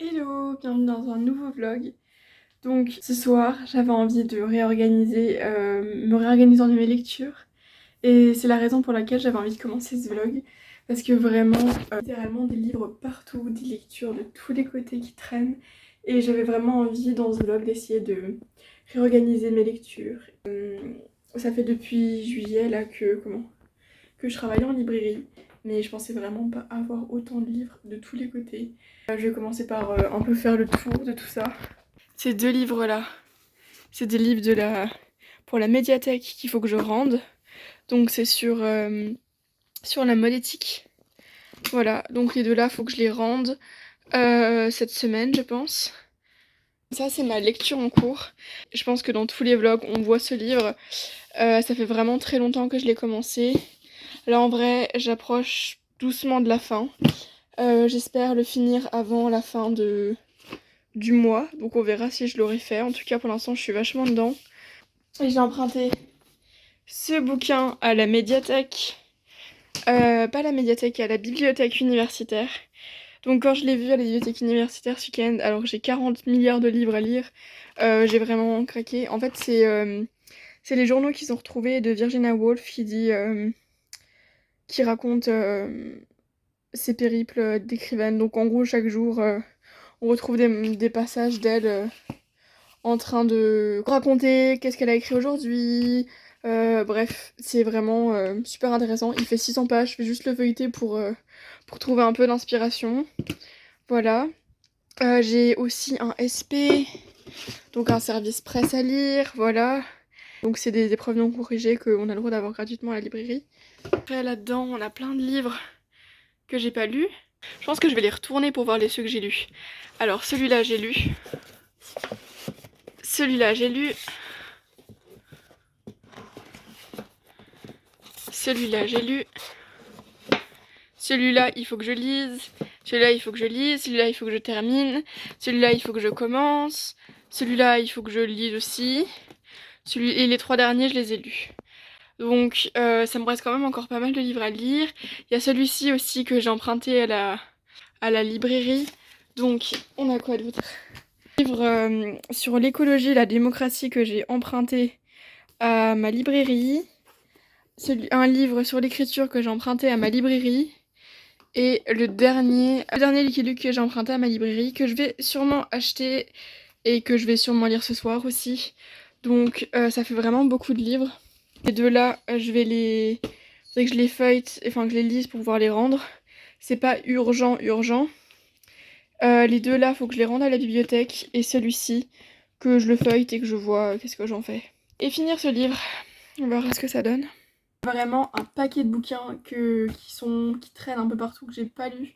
Hello, bienvenue dans un nouveau vlog. Donc ce soir j'avais envie de réorganiser, me réorganiser dans mes lectures. Et c'est la raison pour laquelle j'avais envie de commencer ce vlog. Parce que vraiment, littéralement des livres partout, des lectures de tous les côtés qui traînent. Et j'avais vraiment envie dans ce vlog d'essayer de réorganiser mes lectures. Ça fait depuis juillet là que je travaille en librairie. Mais je pensais vraiment pas avoir autant de livres de tous les côtés. Je vais commencer par un peu faire le tour de tout ça. Ces deux livres là, c'est des livres pour la médiathèque qu'il faut que je rende. Donc c'est sur la mode éthique. Voilà, donc les deux là, faut que je les rende cette semaine, je pense. Ça, c'est ma lecture en cours. Je pense que dans tous les vlogs, on voit ce livre. Ça fait vraiment très longtemps que je l'ai commencé. Là, en vrai, j'approche doucement de la fin. J'espère le finir avant la fin du mois. Donc on verra si je l'aurai fait. En tout cas, pour l'instant, je suis vachement dedans. Et j'ai emprunté ce bouquin à la médiathèque. Pas à la médiathèque, à la bibliothèque universitaire. Donc quand je l'ai vu à la bibliothèque universitaire ce week-end, alors que j'ai 40 milliards de livres à lire, j'ai vraiment craqué. En fait, c'est les journaux qui sont retrouvés de Virginia Woolf qui raconte ses périples d'écrivaine. Donc en gros, chaque jour, on retrouve des passages d'elle en train de raconter qu'est-ce qu'elle a écrit aujourd'hui. Bref, c'est vraiment super intéressant. Il fait 600 pages, je vais juste le feuilleter pour trouver un peu d'inspiration. Voilà. J'ai aussi un SP, donc un service presse à lire, voilà. Donc c'est des épreuves non corrigées qu'on a le droit d'avoir gratuitement à la librairie. Après là-dedans, on a plein de livres que j'ai pas lus. Je pense que je vais les retourner pour voir les ceux que j'ai lus. Alors celui-là j'ai lu. Celui-là j'ai lu. Celui-là j'ai lu. Celui-là il faut que je lise. Celui-là il faut que je lise. Celui-là il faut que je termine. Celui-là il faut que je commence. Celui-là il faut que je lise aussi. Et les trois derniers je les ai lus. Donc ça me reste quand même encore pas mal de livres à lire. Il y a celui-ci aussi que j'ai emprunté à la librairie. Donc on a quoi d'autre? Livre sur l'écologie et la démocratie que j'ai emprunté à ma librairie. Un livre sur l'écriture que j'ai emprunté à ma librairie. Et le dernier Lucky Luke que j'ai emprunté à ma librairie, que je vais sûrement acheter et que je vais sûrement lire ce soir aussi. Donc ça fait vraiment beaucoup de livres. Les deux là, je vais les... faudrait que je les feuillete, enfin que je les lise pour pouvoir les rendre. C'est pas urgent. Les deux là, faut que je les rende à la bibliothèque. Et celui-ci, que je le feuillete et que je vois qu'est-ce que j'en fais. Et finir ce livre, on verra ce que ça donne. Vraiment un paquet de bouquins qui traînent un peu partout, que j'ai pas lu.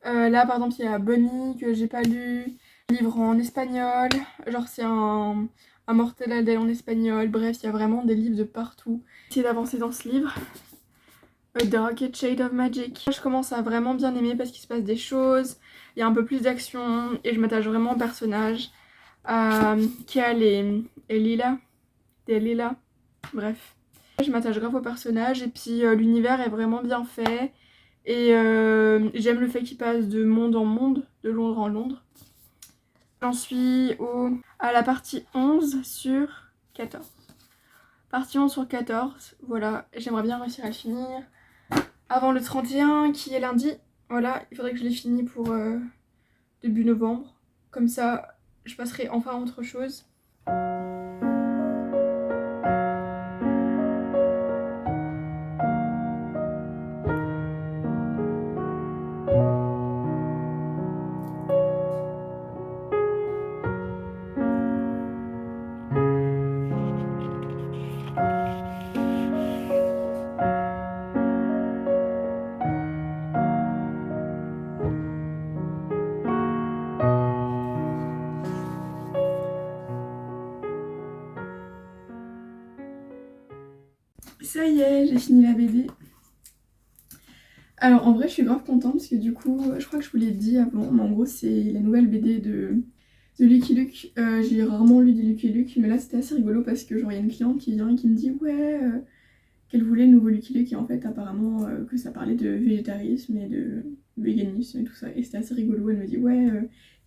Là par exemple il y a Bonnie que j'ai pas lu. Livre en espagnol, genre c'est un Mortadelle en espagnol. Bref, il y a vraiment des livres de partout. Essayer d'avancer dans ce livre. A Dark Shade of Magic. Je commence à vraiment bien aimer parce qu'il se passe des choses, il y a un peu plus d'action et je m'attache vraiment au personnage. Cal et Lila. Des Lila. Bref. Je m'attache grave au personnage et puis l'univers est vraiment bien fait. Et j'aime le fait qu'il passe de monde en monde, de Londres en Londres. J'en suis à la partie 11 sur 14. Partie 11 sur 14, voilà, j'aimerais bien réussir à le finir avant le 31 qui est lundi. Voilà, il faudrait que je l'ai fini pour début novembre. Comme ça, je passerai enfin à autre chose. Ça y est, j'ai fini la BD. Alors en vrai je suis grave contente parce que du coup, je crois que je vous l'ai dit avant, mais en gros c'est la nouvelle BD de Lucky Luke. J'ai rarement lu des Lucky Luke, mais là c'était assez rigolo parce que genre il y a une cliente qui vient et qui me dit ouais qu'elle voulait le nouveau Lucky Luke et en fait apparemment que ça parlait de végétarisme et de véganisme et tout ça et c'était assez rigolo. Elle me dit ouais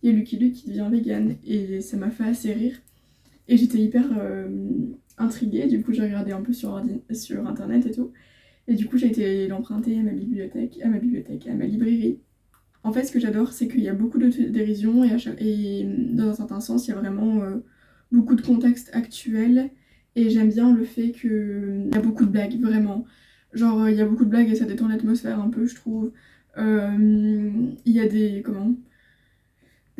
il y a Lucky Luke qui devient vegan et ça m'a fait assez rire. Et j'étais hyper intriguée, du coup j'ai regardé un peu sur internet et tout. Et du coup j'ai été l'emprunter à ma bibliothèque, à ma librairie. En fait, ce que j'adore, c'est qu'il y a beaucoup de dérision et dans un certain sens, il y a vraiment beaucoup de contexte actuel. Et j'aime bien le fait qu'il y a beaucoup de blagues, vraiment. Genre, il y a beaucoup de blagues et ça détend l'atmosphère un peu, je trouve. Il y a des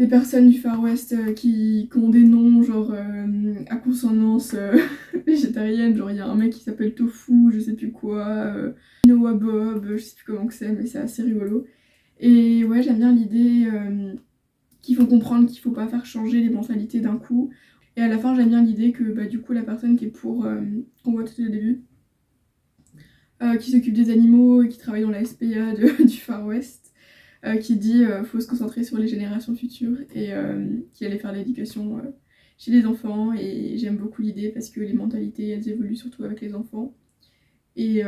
personnes du Far West qui ont des noms, genre à consonance végétarienne. Genre, il y a un mec qui s'appelle Tofu, je sais plus quoi, Noah Bob, je sais plus comment que c'est, mais c'est assez rigolo. Et ouais, j'aime bien l'idée qu'il faut comprendre qu'il faut pas faire changer les mentalités d'un coup. Et à la fin, j'aime bien l'idée que bah, du coup, la personne qui est pour, qu'on voit tout au début, qui s'occupe des animaux et qui travaille dans la SPA du Far West, qui dit faut se concentrer sur les générations futures et qui allait faire l'éducation chez les enfants. Et j'aime beaucoup l'idée parce que les mentalités, elles évoluent surtout avec les enfants. Et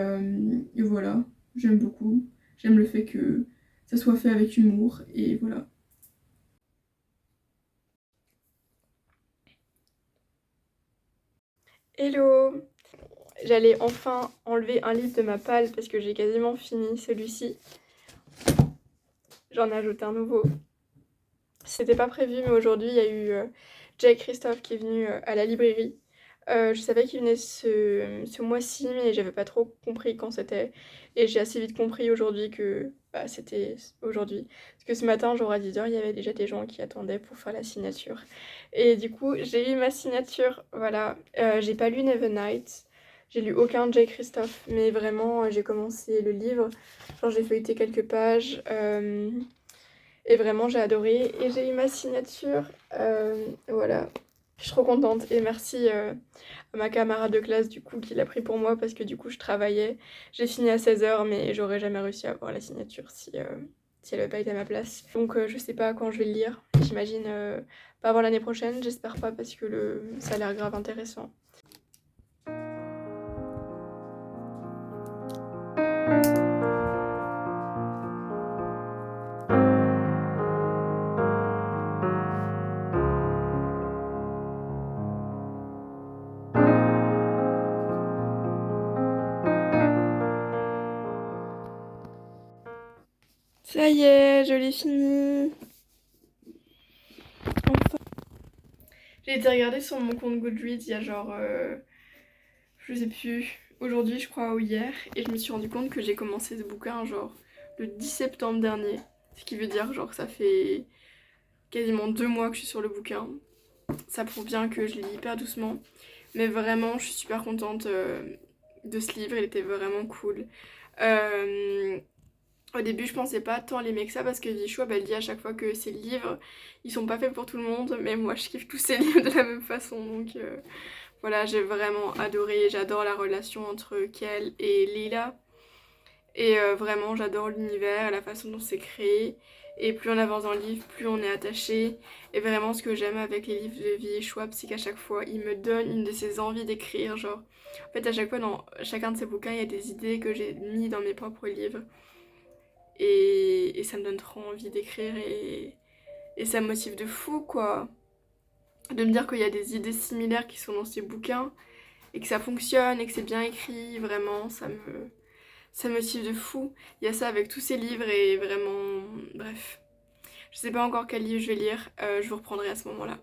voilà, j'aime beaucoup. J'aime le fait que ça soit fait avec humour et voilà. Hello! J'allais enfin enlever un livre de ma palle parce que j'ai quasiment fini celui-ci. J'en ai ajouté un nouveau. C'était pas prévu, mais aujourd'hui il y a eu Jay Christophe qui est venu à la librairie. Je savais qu'il venait ce mois-ci, mais j'avais pas trop compris quand c'était. Et j'ai assez vite compris aujourd'hui que bah, c'était aujourd'hui. Parce que ce matin, genre à 10h, il y avait déjà des gens qui attendaient pour faire la signature. Et du coup, j'ai eu ma signature. Voilà. J'ai pas lu Nevernight. J'ai lu aucun Jay Christophe, mais vraiment, j'ai commencé le livre. Genre, j'ai feuilleté quelques pages. Et vraiment, j'ai adoré. Et j'ai eu ma signature. Voilà. Je suis trop contente. Et merci à ma camarade de classe, du coup, qui l'a pris pour moi parce que du coup, je travaillais. J'ai fini à 16h, mais j'aurais jamais réussi à avoir la signature si elle avait pas été à ma place. Donc, je sais pas quand je vais le lire. J'imagine pas avant l'année prochaine. J'espère pas parce que ça a l'air grave intéressant. Ça y est, je l'ai fini. Enfin. J'ai été regarder sur mon compte Goodreads il y a genre, je sais plus, aujourd'hui je crois ou hier, et je me suis rendu compte que j'ai commencé ce bouquin genre le 10 septembre dernier. Ce qui veut dire genre que ça fait quasiment 2 mois que je suis sur le bouquin. Ça prouve bien que je lis hyper doucement. Mais vraiment, je suis super contente de ce livre, il était vraiment cool. Euh, Au début, je pensais pas tant l'aimer que ça parce que Vichou, elle dit à chaque fois que ses livres, ils sont pas faits pour tout le monde, mais moi je kiffe tous ces livres de la même façon, donc voilà, j'ai vraiment adoré, j'adore la relation entre Kel et Lila, et vraiment j'adore l'univers, la façon dont c'est créé, et plus on avance dans le livre, plus on est attaché, et vraiment ce que j'aime avec les livres de V.E. Schwab, c'est qu'à chaque fois, il me donne une de ses envies d'écrire, genre, en fait à chaque fois dans chacun de ses bouquins, il y a des idées que j'ai mis dans mes propres livres. Et ça me donne trop envie d'écrire et ça me motive de fou quoi. De me dire qu'il y a des idées similaires qui sont dans ces bouquins et que ça fonctionne et que c'est bien écrit, vraiment ça me motive de fou. Il y a ça avec tous ces livres et vraiment, bref. Je sais pas encore quel livre je vais lire, je vous reprendrai à ce moment-là.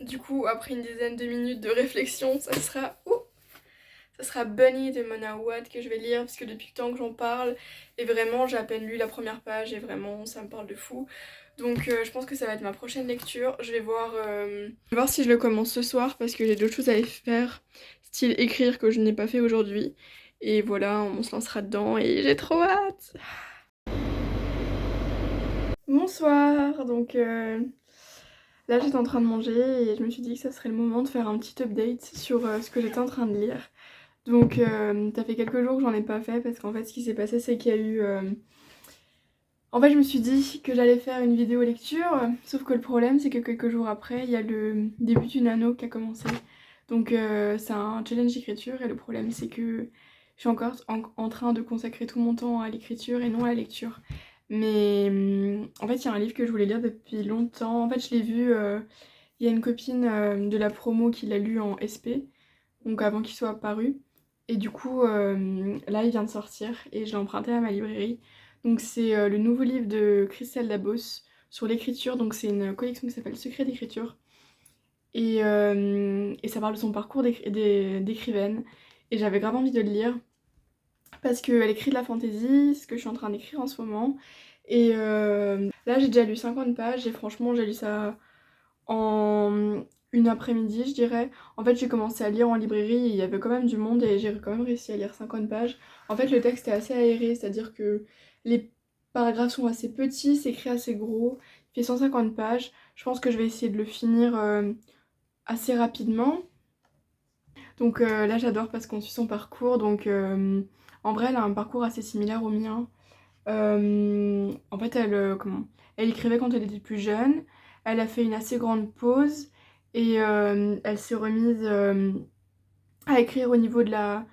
Du coup, après une dizaine de minutes de réflexion, ça sera Bunny de Mona Wade que je vais lire parce que depuis le temps que j'en parle et vraiment j'ai à peine lu la première page et vraiment ça me parle de fou. Donc je pense que ça va être ma prochaine lecture. Je vais voir si je le commence ce soir parce que j'ai d'autres choses à faire, style écrire que je n'ai pas fait aujourd'hui. Et voilà, on se lancera dedans et j'ai trop hâte. Bonsoir, donc là j'étais en train de manger et je me suis dit que ça serait le moment de faire un petit update sur ce que j'étais en train de lire. Donc ça fait quelques jours que j'en ai pas fait parce qu'en fait ce qui s'est passé c'est qu'il y a eu... En fait je me suis dit que j'allais faire une vidéo lecture, sauf que le problème c'est que quelques jours après il y a le début du nano qui a commencé. Donc c'est un challenge d'écriture et le problème c'est que je suis encore en train de consacrer tout mon temps à l'écriture et non à la lecture. Mais en fait, il y a un livre que je voulais lire depuis longtemps. En fait, je l'ai vu, il y a une copine de la promo qui l'a lu en SP, donc avant qu'il soit paru. Et du coup, là, il vient de sortir et je l'ai emprunté à ma librairie. Donc c'est le nouveau livre de Christelle Dabos sur l'écriture. Donc c'est une collection qui s'appelle Secret d'écriture. Et ça parle de son parcours d'écrivaine. Et j'avais grave envie de le lire parce qu'elle écrit de la fantasy, ce que je suis en train d'écrire en ce moment. Et là, j'ai déjà lu 50 pages et franchement, j'ai lu ça en une après-midi, je dirais. En fait, j'ai commencé à lire en librairie et il y avait quand même du monde et j'ai quand même réussi à lire 50 pages. En fait, le texte est assez aéré, c'est-à-dire que les paragraphes sont assez petits, c'est écrit assez gros. Il fait 150 pages. Je pense que je vais essayer de le finir assez rapidement. Donc là, j'adore parce qu'on suit son parcours. Donc en vrai, elle a un parcours assez similaire au mien. En fait, elle écrivait quand elle était plus jeune. Elle a fait une assez grande pause et elle s'est remise à écrire au niveau de la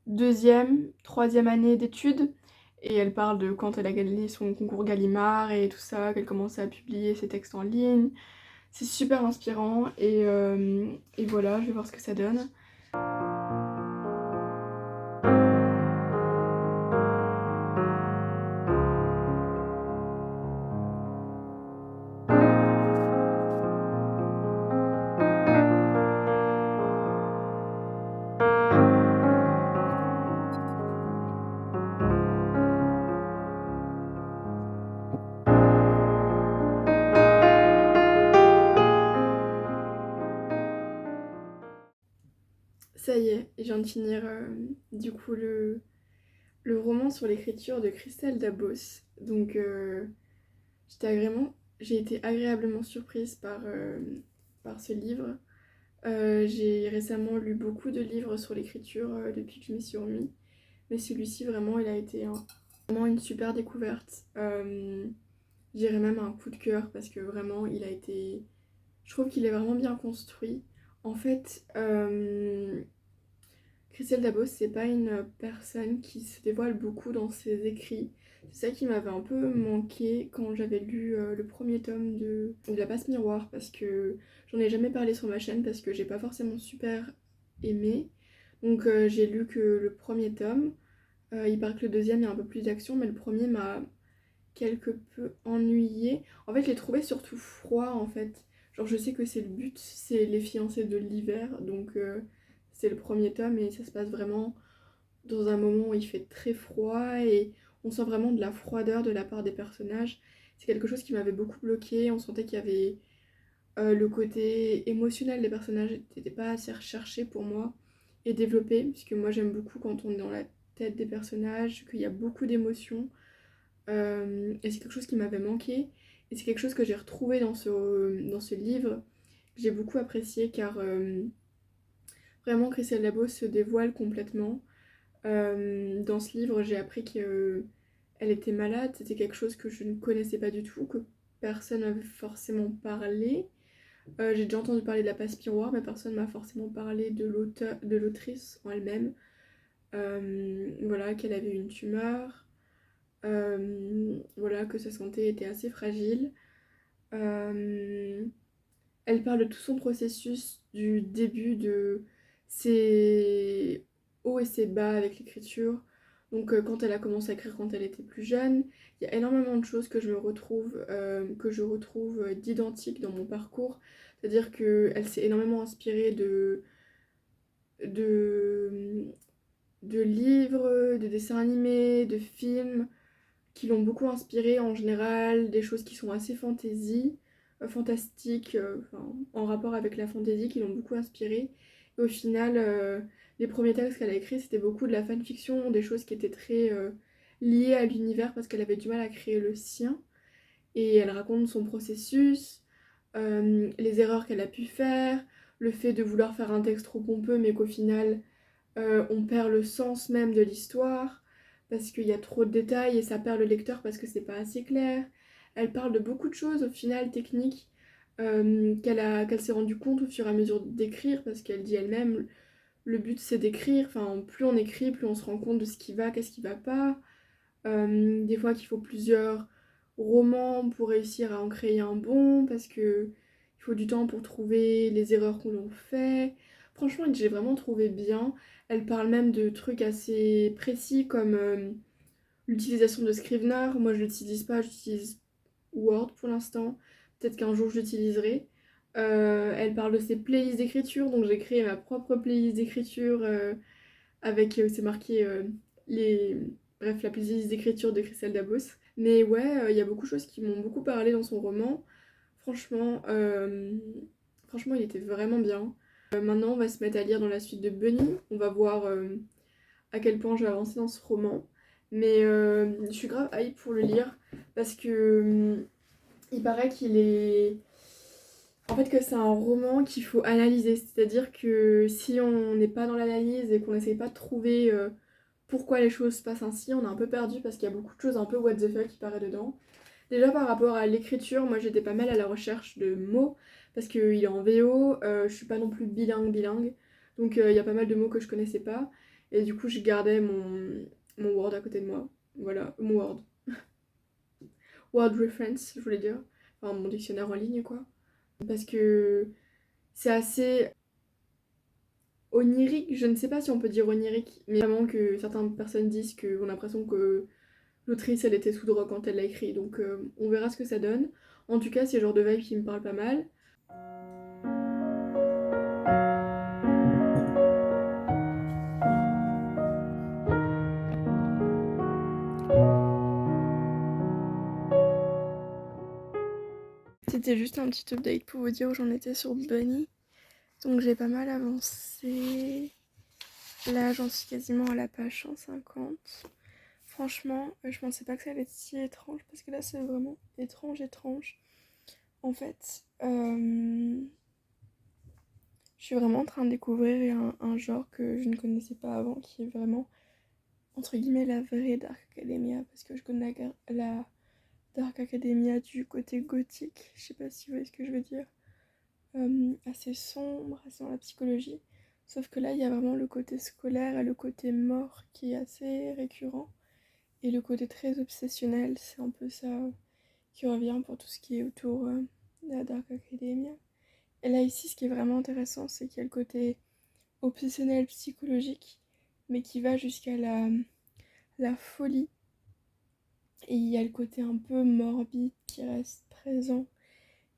deuxième, troisième année d'études. Et elle parle de quand elle a gagné son concours Gallimard et tout ça, qu'elle commençait à publier ses textes en ligne. C'est super inspirant et voilà, je vais voir ce que ça donne. Ça y est, je viens de finir du coup le roman sur l'écriture de Christelle Dabos. Donc j'ai été agréablement surprise par ce livre. J'ai récemment lu beaucoup de livres sur l'écriture depuis que je m'y suis remis. Mais celui-ci vraiment il a été vraiment une super découverte. Je dirais même un coup de cœur parce que vraiment il a été... Je trouve qu'il est vraiment bien construit. En fait, Christelle Dabos, c'est pas une personne qui se dévoile beaucoup dans ses écrits. C'est ça qui m'avait un peu manqué quand j'avais lu le premier tome de La Passe Miroir, parce que j'en ai jamais parlé sur ma chaîne, parce que j'ai pas forcément super aimé. Donc j'ai lu que le premier tome. Il paraît que le deuxième, il y a un peu plus d'action, mais le premier m'a quelque peu ennuyé. En fait, je l'ai trouvé surtout froid, en fait. Genre, je sais que c'est le but, c'est les fiancés de l'hiver, donc c'est le premier tome et ça se passe vraiment dans un moment où il fait très froid et on sent vraiment de la froideur de la part des personnages. C'est quelque chose qui m'avait beaucoup bloqué. On sentait qu'il y avait le côté émotionnel des personnages n'était pas assez recherché pour moi et développé, puisque moi j'aime beaucoup quand on est dans la tête des personnages, qu'il y a beaucoup d'émotions. Et c'est quelque chose qui m'avait manqué. Et c'est quelque chose que j'ai retrouvé dans ce livre, que j'ai beaucoup apprécié car vraiment Christelle Labos se dévoile complètement. Dans ce livre, j'ai appris qu'elle était malade. C'était quelque chose que je ne connaissais pas du tout, que personne n'avait forcément parlé. J'ai déjà entendu parler de la passe miroir, mais personne m'a forcément parlé de l'autrice en elle-même. Voilà, qu'elle avait une tumeur. Voilà, que sa santé était assez fragile. Euh, Elle parle de tout son processus du début de ses hauts et ses bas avec l'écriture. Donc quand elle a commencé à écrire quand elle était plus jeune, il y a énormément de choses que je retrouve d'identiques dans mon parcours. C'est-à-dire qu'elle s'est énormément inspirée de, de livres, de dessins animés, de films qui l'ont beaucoup inspirée en général, des choses qui sont assez fantastiques, enfin, en rapport avec la fantasy, qui l'ont beaucoup inspirée. Et au final, les premiers textes qu'elle a écrits, c'était beaucoup de la fanfiction, des choses qui étaient très liées à l'univers parce qu'elle avait du mal à créer le sien. Et elle raconte son processus, les erreurs qu'elle a pu faire, le fait de vouloir faire un texte trop pompeux, mais qu'au final, on perd le sens même de l'histoire parce qu'il y a trop de détails et ça perd le lecteur parce que c'est pas assez clair. Elle parle de beaucoup de choses au final techniques qu'elle s'est rendue compte au fur et à mesure d'écrire parce qu'elle dit elle-même le but c'est d'écrire, enfin plus on écrit plus on se rend compte de ce qui va, qu'est-ce qui va pas. Des fois qu'il faut plusieurs roman pour réussir à en créer un bon, parce que il faut du temps pour trouver les erreurs qu'on fait. Franchement, j'ai vraiment trouvé bien. Elle parle même de trucs assez précis comme l'utilisation de Scrivener. Moi, je l'utilise pas, j'utilise Word pour l'instant. Peut-être qu'un jour, je l'utiliserai. Elle parle de ses playlists d'écriture, donc j'ai créé ma propre playlist d'écriture avec, c'est marqué les... Bref, la playlist d'écriture de Christelle Dabos. Mais ouais, il y a beaucoup de choses qui m'ont beaucoup parlé dans son roman. Franchement, franchement, il était vraiment bien. Maintenant, on va se mettre à lire dans la suite de Bunny. On va voir à quel point je vais avancer dans ce roman. Mais je suis grave hype pour le lire parce que il paraît qu'il est... En fait que c'est un roman qu'il faut analyser. C'est-à-dire que si on n'est pas dans l'analyse et qu'on n'essaye pas de trouver pourquoi les choses se passent ainsi, on est un peu perdu parce qu'il y a beaucoup de choses un peu what the fuck qui paraît dedans. Déjà par rapport à l'écriture, moi j'étais pas mal à la recherche de mots parce qu'il est en VO, je suis pas non plus bilingue, donc il y a pas mal de mots que je connaissais pas et du coup je gardais mon Word à côté de moi, voilà, mon Word Reference je voulais dire, enfin mon dictionnaire en ligne quoi, parce que c'est assez onirique, je ne sais pas si on peut dire onirique, mais vraiment que certaines personnes disent qu'on a l'impression que l'autrice elle était sous drogue quand elle l'a écrit, donc on verra ce que ça donne. En tout cas, c'est le genre de vibe qui me parle pas mal. C'était juste un petit update pour vous dire où j'en étais sur Bunny. Donc j'ai pas mal avancé. Là, j'en suis quasiment à la page 150. Franchement, je pensais pas que ça allait être si étrange parce que là, c'est vraiment étrange. En fait, je suis vraiment en train de découvrir un genre que je ne connaissais pas avant qui est vraiment, entre guillemets, la vraie Dark Academia. Parce que je connais la Dark Academia du côté gothique. Je sais pas si vous voyez ce que je veux dire. Assez sombre, assez dans la psychologie. Sauf que là, il y a vraiment le côté scolaire et le côté mort qui est assez récurrent. Et le côté très obsessionnel, c'est un peu ça qui revient pour tout ce qui est autour de la Dark Academia. Et là, ici, ce qui est vraiment intéressant, c'est qu'il y a le côté obsessionnel psychologique, mais qui va jusqu'à la folie. Et il y a le côté un peu morbide qui reste présent.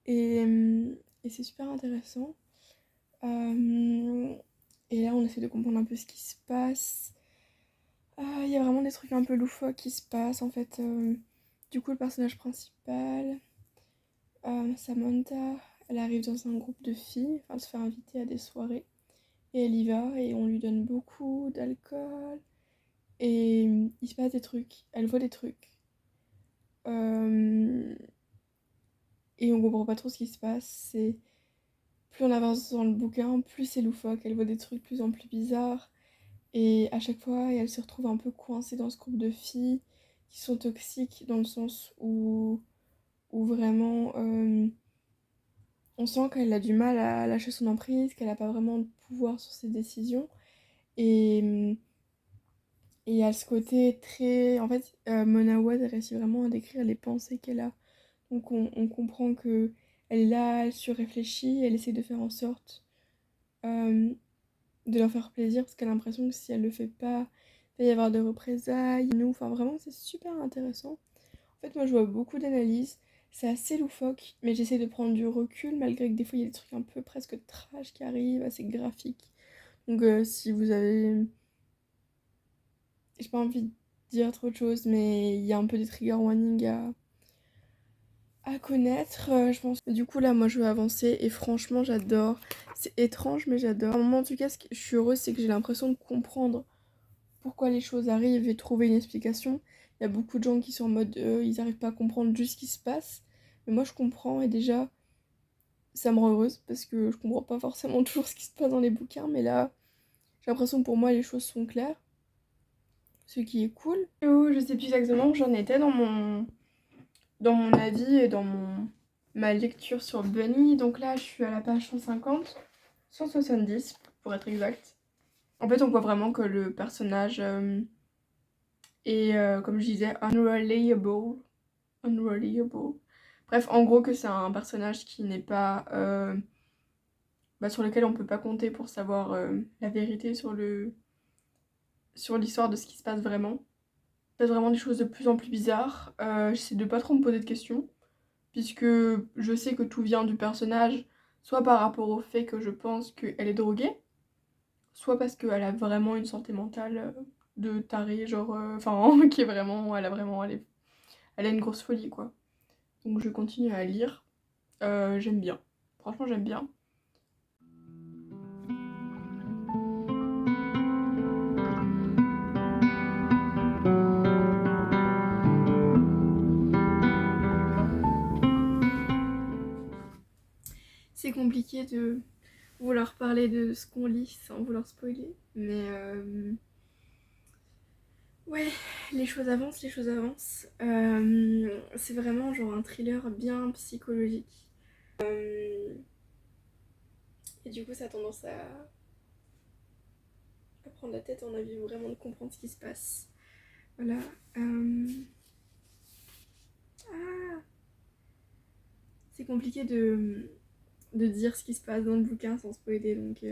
Et, et c'est super intéressant. Et là, on essaie de comprendre un peu ce qui se passe. Il y a vraiment des trucs un peu loufoques qui se passent. En fait, du coup, le personnage principal, Samantha, elle arrive dans un groupe de filles. Enfin, elle se fait inviter à des soirées. Et elle y va et on lui donne beaucoup d'alcool. Et il se passe des trucs. Elle voit des trucs. Euh, et on comprend pas trop ce qui se passe. C'est plus on avance dans le bouquin, plus c'est loufoque. Elle voit des trucs de plus en plus bizarres. Et à chaque fois, elle se retrouve un peu coincée dans ce groupe de filles qui sont toxiques dans le sens où vraiment on sent qu'elle a du mal à lâcher son emprise, qu'elle n'a pas vraiment de pouvoir sur ses décisions. Et il y a ce côté très... En fait, Mona Wade réussit vraiment à décrire les pensées qu'elle a. Donc on comprend que elle est là, elle surréfléchit, elle essaie de faire en sorte euh, de leur faire plaisir parce qu'elle a l'impression que si elle le fait pas, il va y avoir des représailles. Nous, enfin vraiment, c'est super intéressant. En fait, moi, je vois beaucoup d'analyses. C'est assez loufoque, mais j'essaie de prendre du recul malgré que des fois, il y a des trucs un peu presque trash qui arrivent, assez graphiques. Donc, si vous avez... J'ai pas envie de dire trop de choses, mais il y a un peu des trigger warnings à connaître, je pense. Du coup, là, moi, je veux avancer et franchement, j'adore. C'est étrange, mais j'adore. À un moment, en tout cas, ce que je suis heureuse, c'est que j'ai l'impression de comprendre pourquoi les choses arrivent et trouver une explication. Il y a beaucoup de gens qui sont en mode ils n'arrivent pas à comprendre juste ce qui se passe. Mais moi je comprends et déjà ça me rend heureuse parce que je comprends pas forcément toujours ce qui se passe dans les bouquins. Mais là j'ai l'impression que pour moi les choses sont claires. Ce qui est cool. Je sais plus exactement où j'en étais dans mon avis et ma lecture sur Bunny. Donc là je suis à la page 150, 170 pour être exact. En fait on voit vraiment que le personnage... et comme je disais, unreliable. unreliable. Bref, en gros que c'est un personnage qui n'est pas... sur lequel on peut pas compter pour savoir la vérité sur l'histoire de ce qui se passe vraiment. Il se passe vraiment des choses de plus en plus bizarres. J'essaie de pas trop me poser de questions, puisque je sais que tout vient du personnage, soit par rapport au fait que je pense qu'elle est droguée, soit parce qu'elle a vraiment une santé mentale de tarée, genre... Enfin, qui est vraiment... Elle a une grosse folie, quoi. Donc je continue à lire. J'aime bien. Franchement, j'aime bien. C'est compliqué de vouloir parler de ce qu'on lit sans vouloir spoiler. Mais ouais, les choses avancent, les choses avancent. C'est vraiment genre un thriller bien psychologique. Et du coup, ça a tendance à prendre la tête. On a envie vraiment de comprendre ce qui se passe. Voilà. Ah, c'est compliqué de dire ce qui se passe dans le bouquin sans spoiler, donc...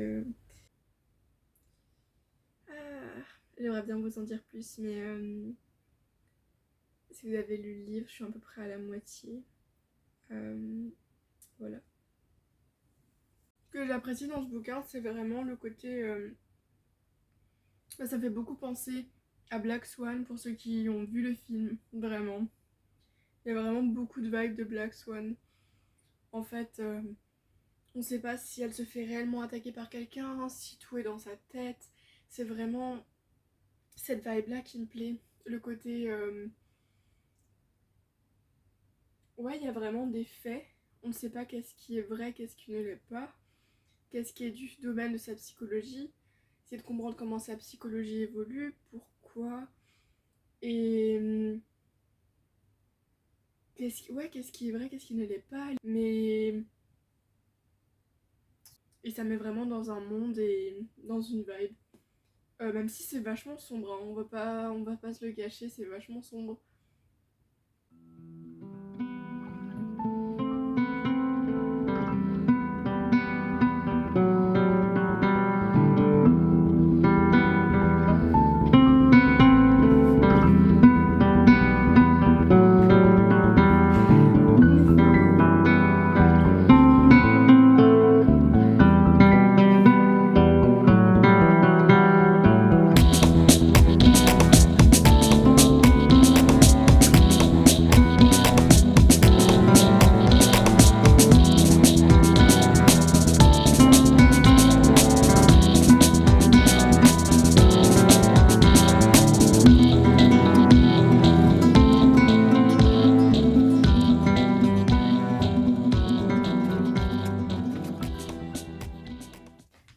j'aimerais bien vous en dire plus, mais si vous avez lu le livre, je suis à peu près à la moitié. Voilà. Ce que j'apprécie dans ce bouquin, c'est vraiment le côté... ça fait beaucoup penser à Black Swan pour ceux qui ont vu le film, vraiment. Il y a vraiment beaucoup de vibes de Black Swan. En fait, on sait pas si elle se fait réellement attaquer par quelqu'un, si tout est dans sa tête. C'est vraiment cette vibe-là qui me plaît. Le côté... ouais, il y a vraiment des faits. On ne sait pas qu'est-ce qui est vrai, qu'est-ce qui ne l'est pas. Qu'est-ce qui est du domaine de sa psychologie. Essayer de comprendre comment sa psychologie évolue, pourquoi. Et... qu'est-ce qui est vrai, qu'est-ce qui ne l'est pas. Mais... Et ça met vraiment dans un monde et dans une vibe. Même si c'est vachement sombre, hein. On va pas se le cacher, c'est vachement sombre.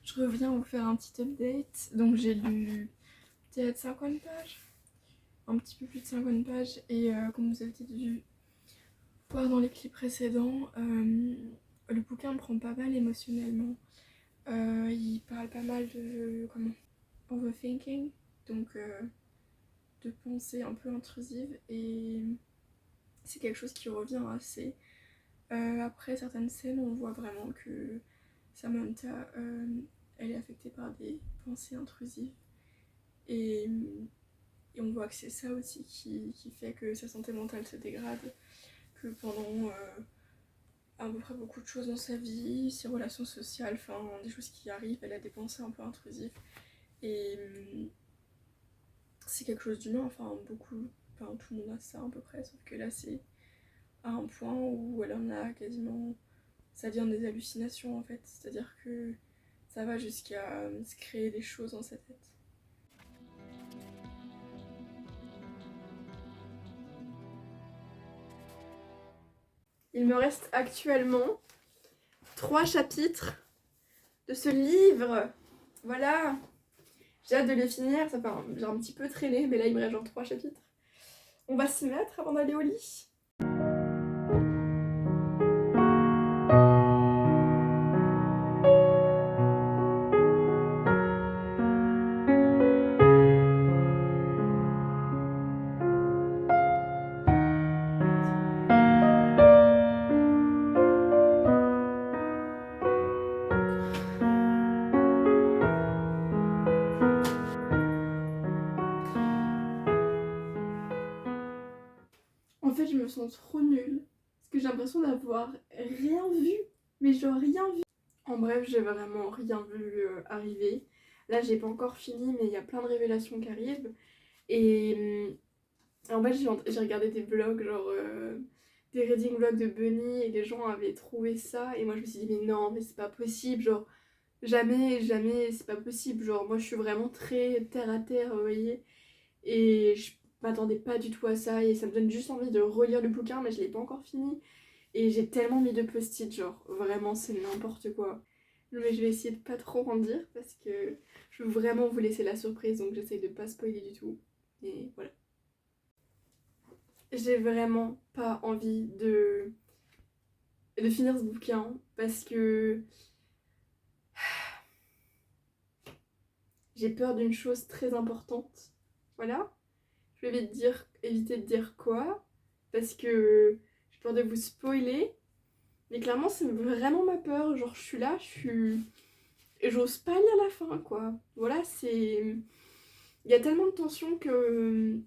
Je reviens vous faire un petit update. Donc j'ai lu peut-être 50 pages, un petit peu plus de 50 pages. Et comme vous avez peut-être dû voir dans les clips précédents, le bouquin me prend pas mal émotionnellement. Il parle pas mal de overthinking, donc de pensées un peu intrusives. Et c'est quelque chose qui revient assez. Après certaines scènes, on voit vraiment que Samantha... elle est affectée par des pensées intrusives. Et on voit que c'est ça aussi qui fait que sa santé mentale se dégrade. Que pendant à peu près beaucoup de choses dans sa vie, ses relations sociales, enfin des choses qui arrivent, elle a des pensées un peu intrusives. Et c'est quelque chose d'humain, enfin tout le monde a ça à peu près, sauf que là c'est à un point où elle en a quasiment... Ça devient des hallucinations en fait, c'est-à-dire que ça va jusqu'à se créer des choses dans sa tête. Il me reste actuellement 3 chapitres de ce livre. Voilà. J'ai hâte de les finir, ça part j'ai un petit peu traîné, mais là il me reste genre 3 chapitres. On va s'y mettre avant d'aller au lit. l'impression d'avoir rien vu, mais genre rien vu. En bref, j'ai vraiment rien vu arriver. Là, j'ai pas encore fini, mais il y a plein de révélations qui arrivent. Et en fait, j'ai regardé des vlogs, genre des reading vlogs de Bunny, et les gens avaient trouvé ça. Et moi, je me suis dit, mais non, mais c'est pas possible, genre, jamais, jamais, c'est pas possible. Genre, moi, je suis vraiment très terre à terre, vous voyez. Et je m'attendais pas du tout à ça, et ça me donne juste envie de relire le bouquin, mais je l'ai pas encore fini. Et j'ai tellement mis de post-it, genre, vraiment, c'est n'importe quoi. Mais je vais essayer de pas trop en dire, parce que je veux vraiment vous laisser la surprise, donc j'essaye de pas spoiler du tout. Et voilà. J'ai vraiment pas envie de finir ce bouquin, parce que j'ai peur d'une chose très importante. Voilà. Je vais éviter de dire quoi, parce que j'ai peur de vous spoiler. Mais clairement, c'est vraiment ma peur. Genre, je suis là, et j'ose pas lire la fin, quoi. Voilà, c'est... Il y a tellement de tension que...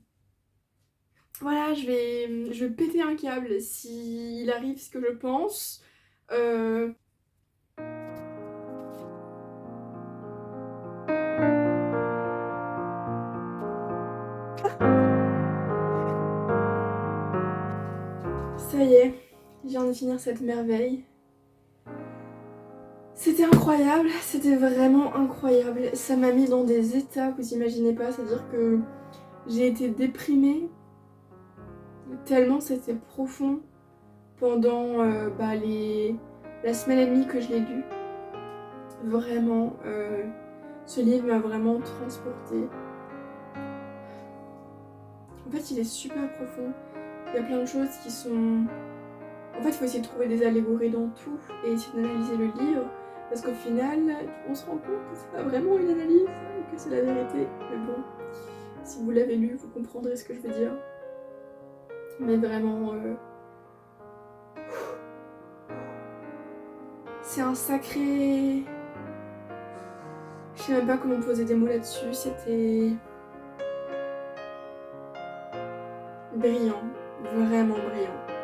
Voilà, je vais péter un câble s'il arrive ce que je pense. Euh, Ça y est, je viens de finir cette merveille. C'était incroyable, c'était vraiment incroyable. Ça m'a mis dans des états que vous imaginez pas, c'est-à-dire que j'ai été déprimée tellement c'était profond pendant la semaine et demie que je l'ai lu. Vraiment, ce livre m'a vraiment transportée. En fait, il est super profond. Il y a plein de choses qui sont... En fait, il faut essayer de trouver des allégories dans tout et essayer d'analyser le livre. Parce qu'au final, on se rend compte que c'est pas vraiment une analyse, que c'est la vérité. Mais bon, si vous l'avez lu, vous comprendrez ce que je veux dire. Mais vraiment... C'est un sacré... Je sais même pas comment poser des mots là-dessus, c'était... brillant, vraiment brillant.